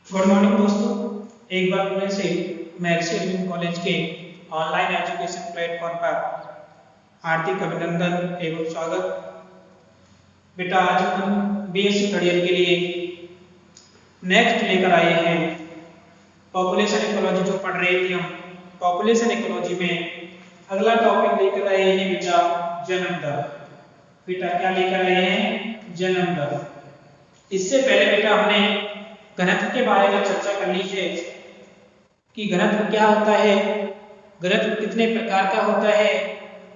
Good morning दोस्तों, एक बार फिर से महर्षि अर्जुन कॉलेज के ऑनलाइन एजुकेशन प्लेटफॉर्म पर हार्दिक अभिनंदन एवं स्वागत। बेटा आज हम बीएससी थर्ड ईयर के लिए नेक्स्ट लेकर आए हैं पॉपुलेशन इकोलॉजी जो पढ़ रहे थे हम। पॉपुलेशन इकोलॉजी में अगला टॉपिक लेकर आए हैं बेटा जन्म दर। बेटा क्या लेकर आए हैं? जन्म दर। इससे पहले बेटा हमने घनत्व के बारे में चर्चा कर ली है कि घनत्व क्या होता है, घनत्व कितने प्रकार का होता है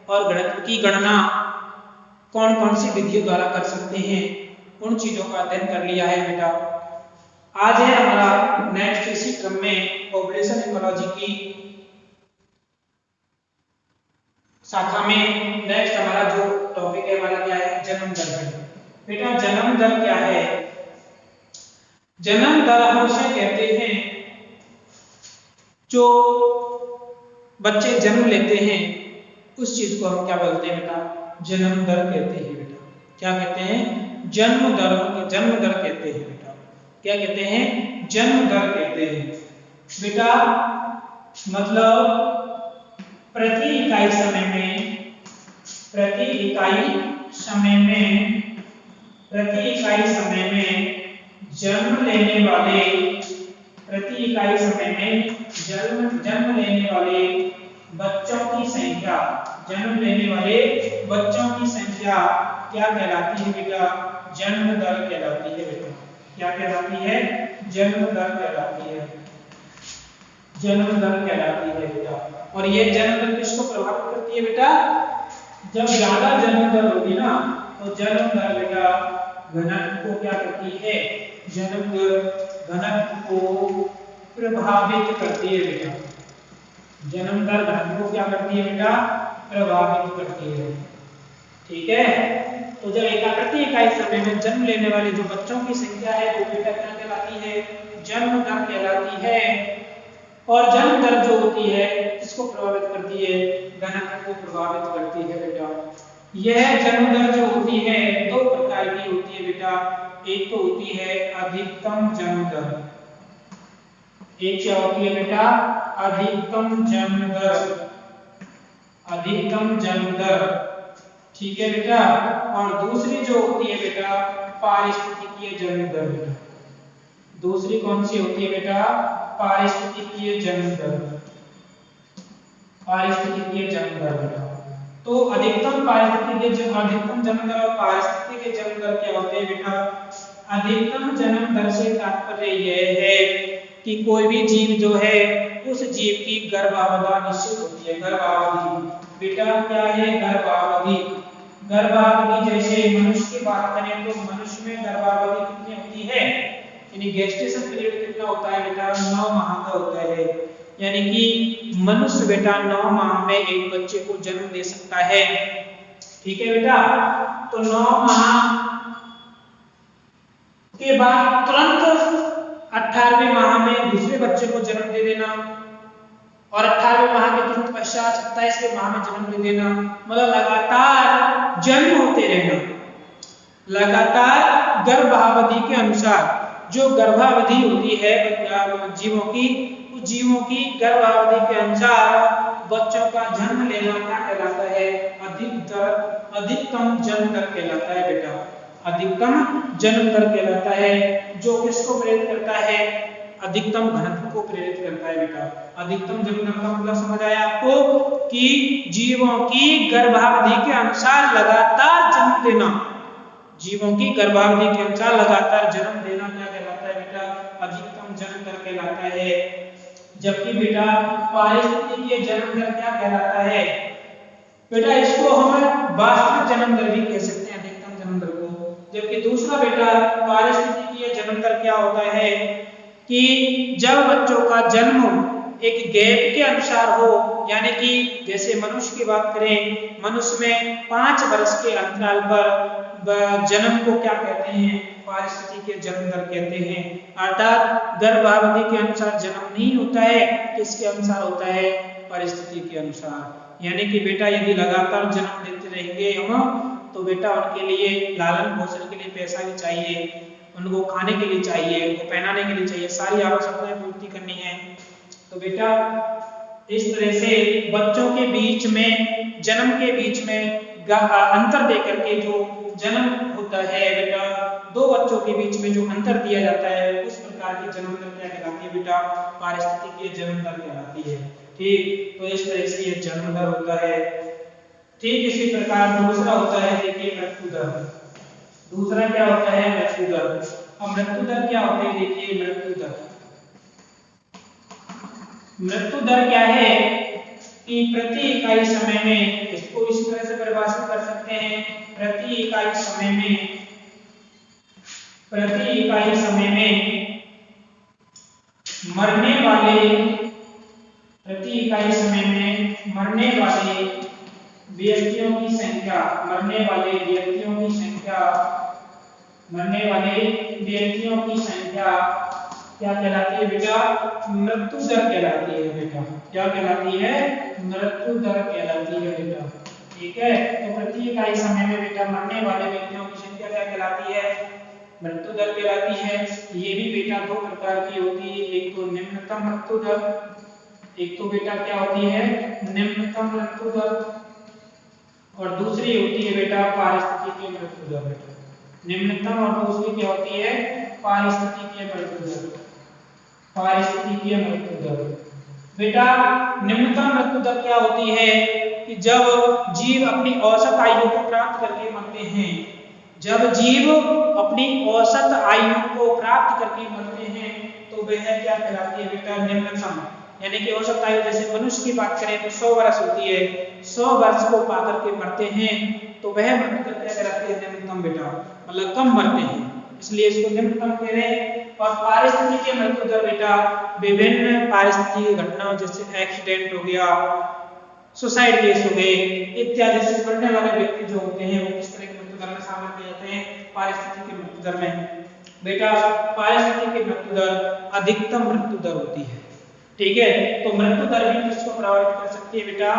और घनत्व की गणना कौन कौन सी विधियों द्वारा कर सकते हैं, उन चीजों का अध्ययन कर लिया है बेटा। आज है हमारा नेक्स्ट इसी क्रम में पॉपुलेशन इकोलॉजी की शाखा में नेक्स्ट हमारा जो टॉपिक है हमारा क्या है? जन्म दर। बेटा जन्म दर क्या है? जन्म दर हम उसे कहते हैं जो बच्चे जन्म लेते हैं उस चीज को हम क्या बोलते हैं बेटा? जन्म दर कहते हैं बेटा। क्या कहते हैं? जन्म दर कहते हैं बेटा। क्या कहते हैं? जन्म दर कहते हैं बेटा। मतलब प्रति इकाई समय में जन्म लेने वाले बच्चों की संख्या क्या कहलाती है बेटा? जन्म दर कहलाती है बेटा। क्या कहलाती है? जन्म दर कहलाती है। जन्म दर कहलाती है बेटा। और ये जन्म दर किसको प्रभावित करती है बेटा? जब ज्यादा जन्म दर होगी ना तो जन्म दर बेटा घनत्व को क्या करती है? जन्म दर घनत्व को प्रभावित करती है बेटा। जन्म दर घनत्व को क्या करती है बेटा? प्रभावित करती है। ठीक है। तो जब प्रति इकाई समय में जन्म लेने वाले जो बच्चों की संख्या है वो बेटा क्या कहलाती है? जन्म दर कहलाती है। और जन्म दर जो होती है किसको प्रभावित करती है? घनत्व को प्रभावित करती है बेटा। यह जन्म दर जो होती है दो प्रकार की होती है बेटा। एक तो होती है अधिकतम जन्म दर। एक क्या होती है बेटा? अधिकतम जन्म दर। ठीक है बेटा। और दूसरी जो होती है बेटा पारिस्थितिकीय जन्म दर। दूसरी कौन सी होती है बेटा? पारिस्थितिकीय जन्म दर। बेटा। तो अधिकतम जन्म दर और पारिस्थितिकीय जन्म दर क्या होते हैं बेटा? अधिकतम जन्म दर से तात्पर्य यह है कि कोई भी जीव जो है उस जीव की गर्भावधि निश्चित होती है। गर्भावधि बेटा क्या है? गर्भावधि जैसे मनुष्य की बात करें तो मनुष्य में गर्भावधि कितनी होती है? यानी गेस्टेशन पीरियड कितना होता है बेटा? 9 माह का होता है। यानी कि मनुष्य बेटा 9 माह में एक बच्चे को जन्म दे सकता है। ठीक है बेटा। तो 9 माह के बाद तुरंत 18वें माह में दूसरे बच्चे को जन्म दे देना और 18वें माह के तुरंत पश्चात 27वें माह में जन्म दे देना। मतलब लगातार जन्म होते रहना। लगातार गर्भावधि के अनुसार जो गर्भावधि होती है जीवों की गर्भावधि के अनुसार बच्चों का जन्म लेना क्या कहलाता है? अधिकतम जन्म दर कहलाता है बेटा। अधिकतम जन्म दर कहलाता है जो किसको प्रेरित करता है? अधिकतम घनत्व को प्रेरित करता है बेटा। अधिकतम जन्म दर का मतलब समझ आया आपको कि जीवों की गर्भावधि के अनुसार लगातार जन्म देना। जीवों की गर्भावधि के अनुसार लगातार जन्म देना क्या कहलाता है बेटा? अधिकतम जन्म दर कहलाता है। जबकि बेटा पारिस्थितिकीय जन्म दर क्या कहलाता है बेटा? इसको हम वास्तविक जन्म दर भी कह सकते हैं, अधिकतम जन्म दर को। जबकि दूसरा बेटा पारिस्थितिकीय जन्म दर क्या होता है कि जब बच्चों का जन्म एक गैप के अनुसार हो, यानी कि जैसे मनुष्य की बात करें, मनुष्य में 5 वर्ष के अंतराल पर जन्म को क्या कहते हैं? पारिस्थितिकीय जन्म दर कहते हैं। अर्थात गर्भावधि के अनुसार जन्म नहीं होता है, किसके अनुसार होता है? परिस्थिति के अनुसार। यानी कि बेटा यदि लगातार जन्म देते रहेंगे हम तो बेटा उनके लिए लालन पोषण के लिए पैसा भी चाहिए, उनको खाने के लिए चाहिए, उनको पहनाने के लिए चाहिए, सारी आवश्यकताएं पूर्ति करनी है। तो बेटा इस तरह से बच्चों के बीच में, जन्म के बीच में अंतर दे करके जो जन्म होता है बेटा, दो बच्चों के बीच में जो अंतर दिया जाता है उस प्रकार की जन्म दर क्या कहलाती है बेटा? पारिस्थितिकीय जन्म दर कहलाती है। ठीक, तो इस तरह से ये जन्म दर होता है। ठीक इसी प्रकार दूसरा होता है देखिए मृत्यु दर। दूसरा क्या होता है? मृत्यु दर। अब मृत्यु दर क्या होती है? देखिए मृत्यु दर, मृत्यु दर क्या है कि प्रति इकाई समय में, इसको इस तरह से परिभाषित कर सकते हैं, प्रति इकाई समय में, प्रति इकाई समय में मरने वाले, प्रति इकाई समय में मरने वाले व्यक्तियों की संख्या, मरने वाले व्यक्तियों की संख्या, मरने वाले व्यक्तियों की संख्या क्या कहलाती है बेटा? मृत्यु दर कहलाती है बेटा। क्या कहलाती है? मृत्यु दर कहलाती है बेटा। ठीक है, तो प्रति इकाई समय में बेटा मरने वाले व्यक्तियों की संख्या क्या कहलाती है? मृत्यु दर कहलाती है। ये भी बेटा दो प्रकार की होती है, एक तो निम्नतम मृत्यु दर, एक तो बेटा क्या होती है? निम्नतम मृत्यु दर, और दूसरी होती है बेटा पारिस्थितिकीय मृत्यु दर। निम्नतम और दूसरी क्या होती है? पारिस्थितिकीय मृत्यु दर। पारिस्थितिकीय मृत्यु दर बेटा, निम्नतम मृत्यु दर क्या होती है कि जब जीव अपनी औसत आयु को प्राप्त करके मरते हैं, जब जीव अपनी औसत आयु को प्राप्त करके मरते हैं तो वह क्या कहलाती है बेटा? निम्नतम। यानी कि औसत आयु जैसे मनुष्य की बात करें तो 100 वर्ष होती है, 100 वर्ष को पाकर के मरते हैं तो वह मृत्यु दर क्या कहलाती है? निम्नतम बेटा, मतलब कम मरते हैं, इसलिए इसको निम्नतम कह रहे हैं। और पारिस्थितिकीय मृत्यु दर बेटा विभिन्न पारिस्थितिक घटनाओं जैसे एक्सीडेंट हो गया, सुसाइड केस हो गए इत्यादि से मरने वाले व्यक्ति जो होते हैं वो किस तरह की मृत्यु दर में शामिल किए जाते हैं? पारिस्थितिकीय मृत्यु दर में। बेटा पारिस्थितिकीय मृत्यु दर अधिकतम मृत्यु दर होती है। ठीक है, तो मृत्यु दर भी किसको प्रभावित कर सकती है बेटा?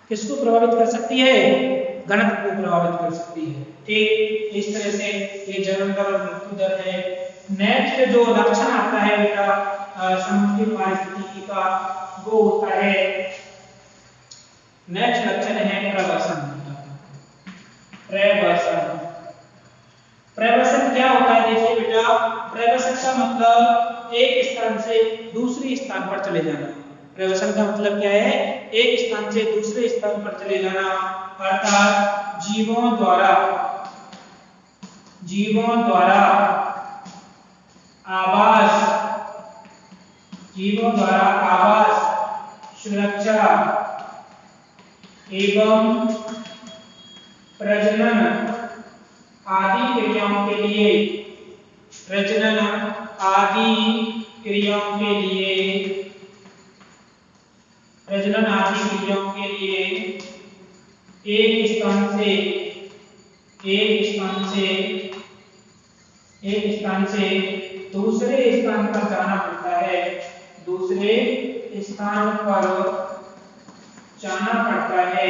किसको प्रभावित कर सकती है? घनत्व को प्रभावित कर सकती है। ठीक, इस तरह से ये जन्म दर और मृत्यु दर है। नेक्स्ट जो लक्षण आता है बेटा समुद्री पारिस्थितिकी का, वो होता है, नेक्स्ट लक्षण है प्रवसन। प्रवसन, प्रवसन क्या होता है? देखिए बेटा, प्रवसन का मतलब एक स्थान से दूसरे स्थान पर चले जाना। प्रवसन का मतलब क्या है? एक स्थान से दूसरे स्थान पर चले जाना, अर्थात जीवों द्वारा आवास, सुरक्षा एवं प्रजनन आदि क्रियाओं के लिए, प्रजनन आदि क्रियाओं के लिए, प्रजनन आदि क्रियाओं के लिए एक स्थान से दूसरे स्थान पर जाना पड़ता है, दूसरे स्थान पर जाना पड़ता है,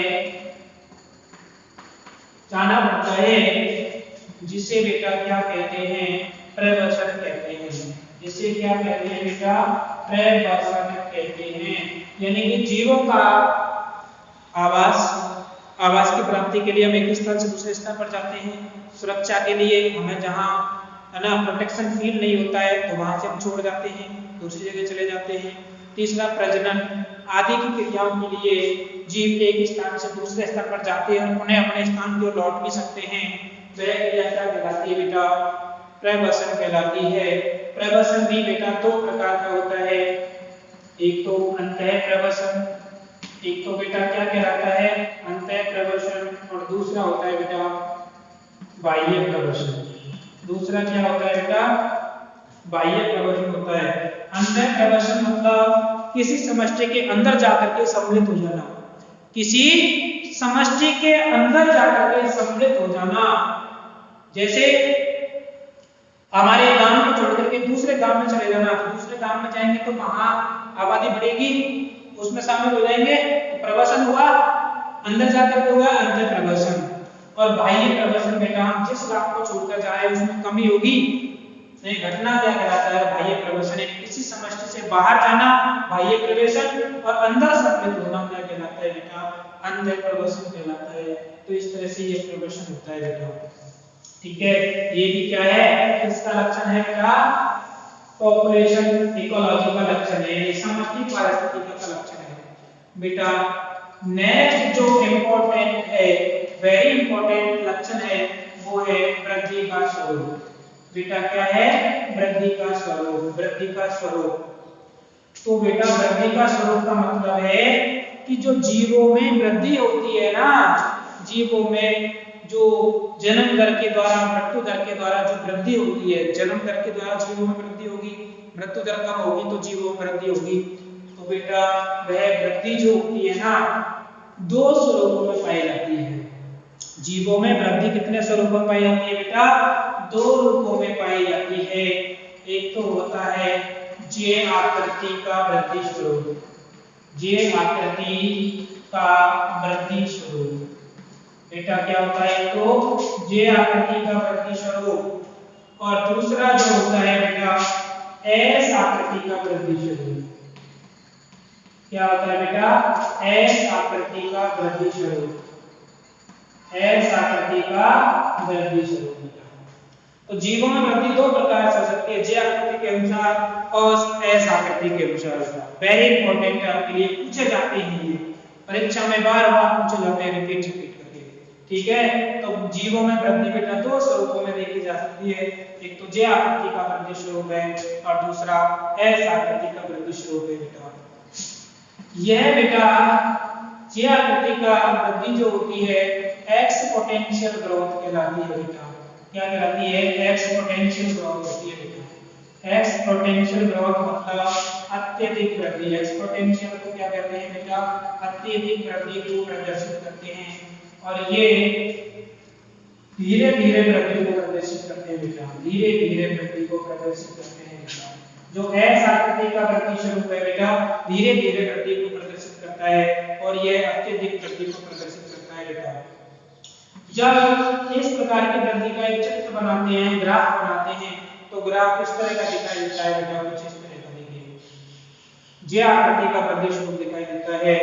जिसे बेटा क्या कहते हैं? प्रवसन कहते हैं। जिसे क्या कहते हैं बेटा? प्रवसन कहते हैं। यानी कि जीवों का आवास की प्राप्ति के लिए हम एक स्थान से दूसरे स्थान पर जाते हैं, सुरक्षा के लिए हमें जहाँ है ना प्रोटेक्शन फील नहीं होता है तो वहां से हम छोड़ जाते हैं, दूसरी जगह चले जाते हैं। तीसरा प्रजनन आदि की क्रियाओं के लिए जीव एक स्थान से दूसरे स्थान पर जाते हैं और उन्हें अपने स्थान को लौट भी सकते हैं। वह क्रिया क्या कहलाती है बेटा? प्रवसन कहलाती है। प्रवसन भी बेटा दो प्रकार का होता है, एक तो अंतः प्रवसन, एक तो बेटा क्या कहलाता है? अंतः प्रवसन, और दूसरा होता है बेटा बाह्य प्रवसन। दूसरा क्या होता है बेटा? बाह्य प्रवसन होता है। अंतः प्रवसन मतलब किसी समष्टि के अंदर जाकर के सम्मिलित हो जाना, किसी समष्टि के अंदर जाकर के सम्मिलित हो जाना। जैसे हमारे गांव को छोड़ करके दूसरे गांव में चले जाना, तो दूसरे गांव में जाएंगे तो वहां आबादी बढ़ेगी, उसमें शामिल हो जाएंगे तो प्रवसन हुआ, अंदर जाकर के हुआ अंतः प्रवसन। और बाह्य प्रवसन बेटा हम जिस भाग को छोड़कर जा रहे हैं उसमें कमी होगी। तो ये घटना क्या कहलाता है? बाह्य प्रवसन। किसी समष्टि से बाहर जाना बाह्य प्रवसन और अंदर सम्मिलित होना क्या कहलाता है बेटा? अंतः प्रवसन कहलाता है। तो इस तरह से ये प्रवसन होता है बेटा। ठीक है, ये भी क्या है? इसका लक्षण है बेटा पॉपुलेशन इकोलॉजी का लक्षण है, ये समष्टि पारिस्थितिकी का लक्षण है बेटा। नेक्स्ट जो इम्पोर्टेंट है, वेरी इंपॉर्टेंट लक्षण है वो है वृद्धि का स्वरूप। बेटा क्या है? वृद्धि का स्वरूप। वृद्धि का स्वरूप, तो बेटा वृद्धि का स्वरूप का मतलब है कि जो जीवों में वृद्धि होती है ना, जीवों में जो जन्म दर के द्वारा मृत्यु दर के द्वारा जो वृद्धि होती है, जन्म दर के द्वारा जीवों में वृद्धि होगी, मृत्यु दर कम होगी तो जीवों में वृद्धि होगी। तो बेटा वह वृद्धि जो होती है ना, दो स्वरूपों में पाई जाती है। जीवों में वृद्धि कितने स्वरूपों में पाई जाती है बेटा? दो रूपों में पाई जाती है। एक तो होता है जे आकृति का वृद्धि स्वरूप, जे आकृति का वृद्धि स्वरूप। बेटा क्या होता है? तो जे आकृति का वृद्धि स्वरूप, और दूसरा जो होता है बेटा एस आकृति का वृद्धि स्वरूप। क्या होता है बेटा? एस आकृति का वृद्धि स्वरूप, एस आकृति का वृद्धि स्वरूप। तो जीवों में वृद्धि दो प्रकार से हो सकती है, जे आकृति के अनुसार और एस आकृति के अनुसार। वेरी इंपॉर्टेंट है, आपके लिए पूछे जाते हैं ये परीक्षा में, बार बार पूछे जाते हैं रिपीट करके। ठीक है, तो जीवों में वृद्धि बेटा दो स्वरूपों में देखी जा सकती है, एक तो जे आकृति का वृद्धि स्वरूप है और दूसरा एस आकृति का वृद्धि स्वरूप है बेटा। यह बेटा जे आकृति का वृद्धि जो होती है एक्सपोनेंशियल ग्रोथ कहलाती है बेटा। क्या कहलाती है? एक्सपोनेंशियल ग्रोथ होती है बेटा। एक्सपोनेंशियल ग्रोथ मतलब अत्यधिक वृद्धि। एक्सपोनेंशियल को क्या कहते हैं बेटा? अत्यधिक वृद्धि को प्रदर्शित करते हैं, और ये धीरे धीरे वृद्धि को प्रदर्शित करते हैं बेटा, धीरे धीरे वृद्धि को प्रदर्शित करते हैं बेटा। जो एस आकृति का वृद्धि स्वरूप है बेटा, धीरे धीरे वृद्धि को प्रदर्शित करता है और यह अत्यधिक वृद्धि को प्रदर्शित करता है बेटा। जब इस प्रकार की वृद्धि का एक चित्र बनाते हैं, ग्राफ बनाते हैं, तो ग्राफ इस तरह का दिखाई देता है बेटा, कुछ इस तरह का। देखिए जे आकृति का वृद्धि स्वरूप दिखाई देता है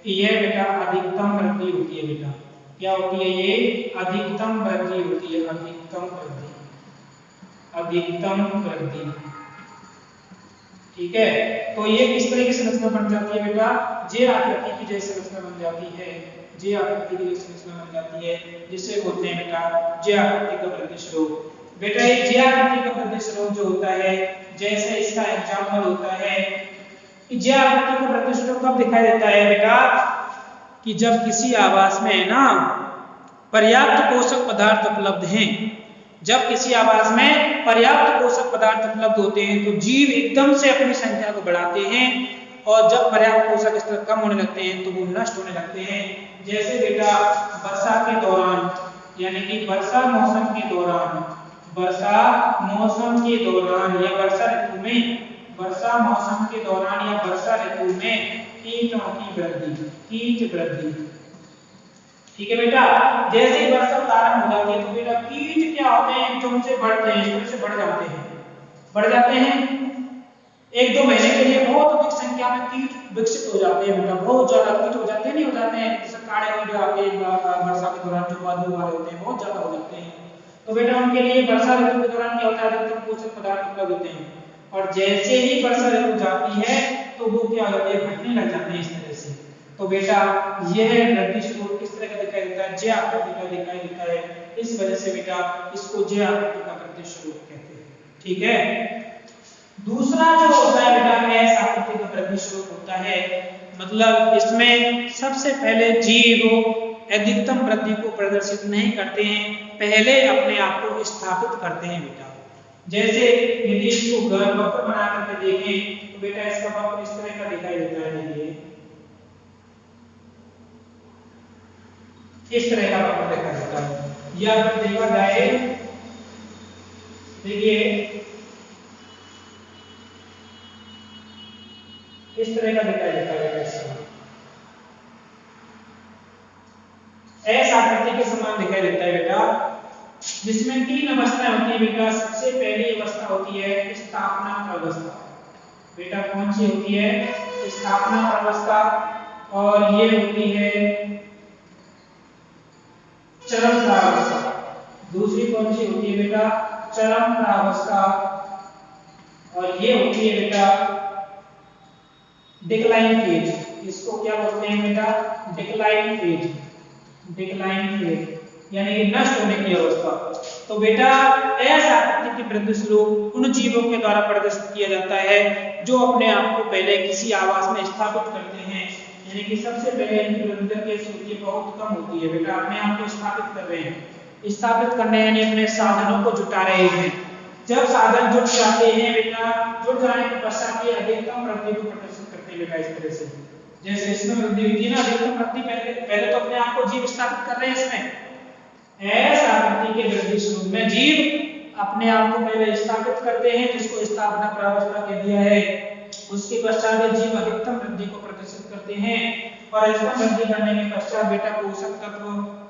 कि यह बेटा अधिकतम वृद्धि होती है बेटा। क्या होती है? ये अधिकतम वृद्धि होती है, अधिकतम वृद्धि, अधिकतम वृद्धि। ठीक है, तो ये किस तरह की संरचना बन जाती है बेटा? जे आकृति की जैसी संरचना बन जाती है, जे आकृति की जैसी संरचना बन जाती है, जिसे बोलते हैं बेटा जे आकृति का वृद्धि स्वरूप। बेटा ये जे आकृति का वृद्धि स्वरूप जो होता है, जैसे इसका एग्जाम्पल होता है कि जे आकृति का वृद्धि स्वरूप कब दिखाई देता है बेटा? कि जब किसी आवास में है ना पर्याप्त पोषक पदार्थ उपलब्ध हैं, जब किसी आवास में पर्याप्त पोषक पदार्थ उपलब्ध होते हैं तो जीव एकदम से अपनी संख्या को बढ़ाते हैं, और जब पर्याप्त पोषक स्तर कम होने लगते हैं तो वो नष्ट होने लगते हैं। जैसे बेटा वर्षा के दौरान, यानी कि वर्षा मौसम के दौरान, वर्षा मौसम के दौरान या वर्षा ऋतु में, वर्षा मौसम के दौरान या वर्षा ऋतु में कीटों की वृद्धि, कीट वृद्धि। ठीक है बेटा, जैसे ही वर्षा प्रारंभ हो जाती है तो बेटा कीट क्या होते हैं? एकदम से बढ़ते हैं, इस तरह से बढ़ जाते हैं, बढ़ जाते हैं। एक दो महीने के लिए बहुत अधिक संख्या में कीट विकसित हो जाते हैं बेटा, बहुत ज्यादा कीट हो जाते हैं, नहीं हो जाते हैं जैसे काले कीड़े आके वर्षा के दौरान जो बादल वाले होते हैं बहुत ज्यादा हो जाते हैं। तो बेटा उनके लिए वर्षा ऋतु के दौरान क्या होता है? अधिकतम पोषक पदार्थ उपलब्ध होते हैं, और जैसे ही वर्षा ऋतु जाती है तो वो क्या होते हैं? घटने लग जाते हैं इस तरह से। तो बेटा यह वृद्धि स्वरूप किस तरह का दिखाई देता है? जे आकृति का दिखाई देता है। इस वजह से बेटा इसको जे आकृति का वृद्धि स्वरूप कहते हैं। ठीक है, दूसरा जो होता है बेटा एस आकृति का वृद्धि स्वरूप होता है, मतलब इसमें सबसे पहले जीव अधिकतम वृद्धि को प्रदर्शित नहीं करते हैं, पहले अपने आप को स्थापित करते हैं बेटा। जैसे यदि इसको वक्र बना करके देखें तो बेटा इसका वक्र इस तरह का दिखाई देता है। देखिए इस तरह का वक्र दिखाई देता है, या फिर देखा जाए, देखिए इस तरह का दिखाई देता है। एस आकृति के समान दिखाई देता है बेटा, जिसमें 3 अवस्थाएं होती है बेटा। सबसे पहली अवस्था होती है स्थापना अवस्था। बेटा कौन सी होती है? स्थापना अवस्था। और ये होती है चरम प्रावस्था। दूसरी कौन सी होती है बेटा? चरम प्रावस्था। और ये होती है बेटा डिक्लाइन फेज। इसको क्या बोलते हैं बेटा? Decline phase. डिक्लाइन फेज यानी कि नष्ट होने की अवस्था। तो बेटा एस आकृति की वृद्धि स्वरूप उन जीवों के द्वारा प्रदर्शित किया जाता है जो अपने आप को पहले किसी आवास में स्थापित करते हैं। यानी कि सबसे पहले इनकी वृद्धि की स्थिति बहुत कम होती है बेटा, अपने आप को स्थापित कर रहे हैं। स्थापित करने यानी अपने साधनों को जुटा रहे हैं। जब साधन जुट जाते हैं बेटा, जुट जाने के पश्चात ये अधिकतम वृद्धि को प्रदर्शित करते हैं बेटा। इस तरह से जैसे इसमें वृद्धि हुई ना, अधिकतम वृद्धि पहले तो अपने आप को जीव स्थापित कर रहे हैं। इसमें एस आकृति के वृद्धि स्वरूप में जीव अपने आप को पहले स्थापित करते हैं, जिसको स्थापना प्रावस्था कह दिया है। उसके पश्चात जीव अधिकतम वृद्धि को प्रदर्शित करते हैं और अधिकतम वृद्धि करने के पश्चात बेटा पोषक तत्व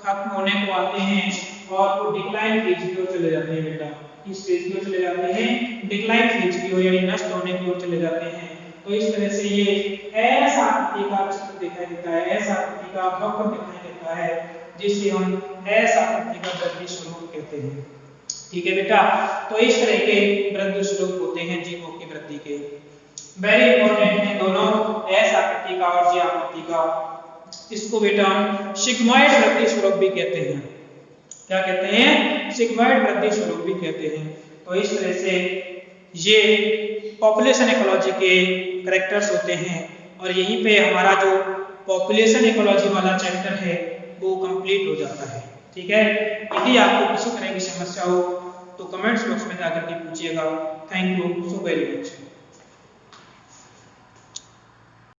खत्म होने को आते हैं और वो डिक्लाइन फेज की ओर चले जाते हैं बेटा। इस फेज की ओर चले जाते हैं, डिक्लाइन फेज की ओर यानी नष्ट होने की ओर चले जाते हैं। तो इस तरह से ये एस आकृति का चित्र दिखाई देता है, एस आकृति का वक्र दिखाई देता है, जिसे हम एस आकृति का वृद्धि स्वरूप कहते हैं। ठीक है बेटा, तो इस तरह के वृद्धि स्वरूप होते हैं जीवों की वृद्धि के। वेरी इंपॉर्टेंट है दोनों, एस आकृति का और जी आकृति का। इसको बेटा हम सिग्मॉइड वृद्धि स्वरूप भी कहते हैं। क्या कहते हैं? सिग्मॉइड वृद्धि स्वरूप भी कहते हैं। तो इस तरह से ये पॉपुलेशन इकोलॉजी के कैरेक्टर्स होते हैं और यहीं पे हमारा जो पॉपुलेशन इकोलॉजी वाला चैप्टर है वो कंप्लीट हो जाता है। ठीक है, यदि आपको किसी तरह की समस्या हो तो कमेंट्स बॉक्स में जाकर के पूछिएगा। Thank you so very much.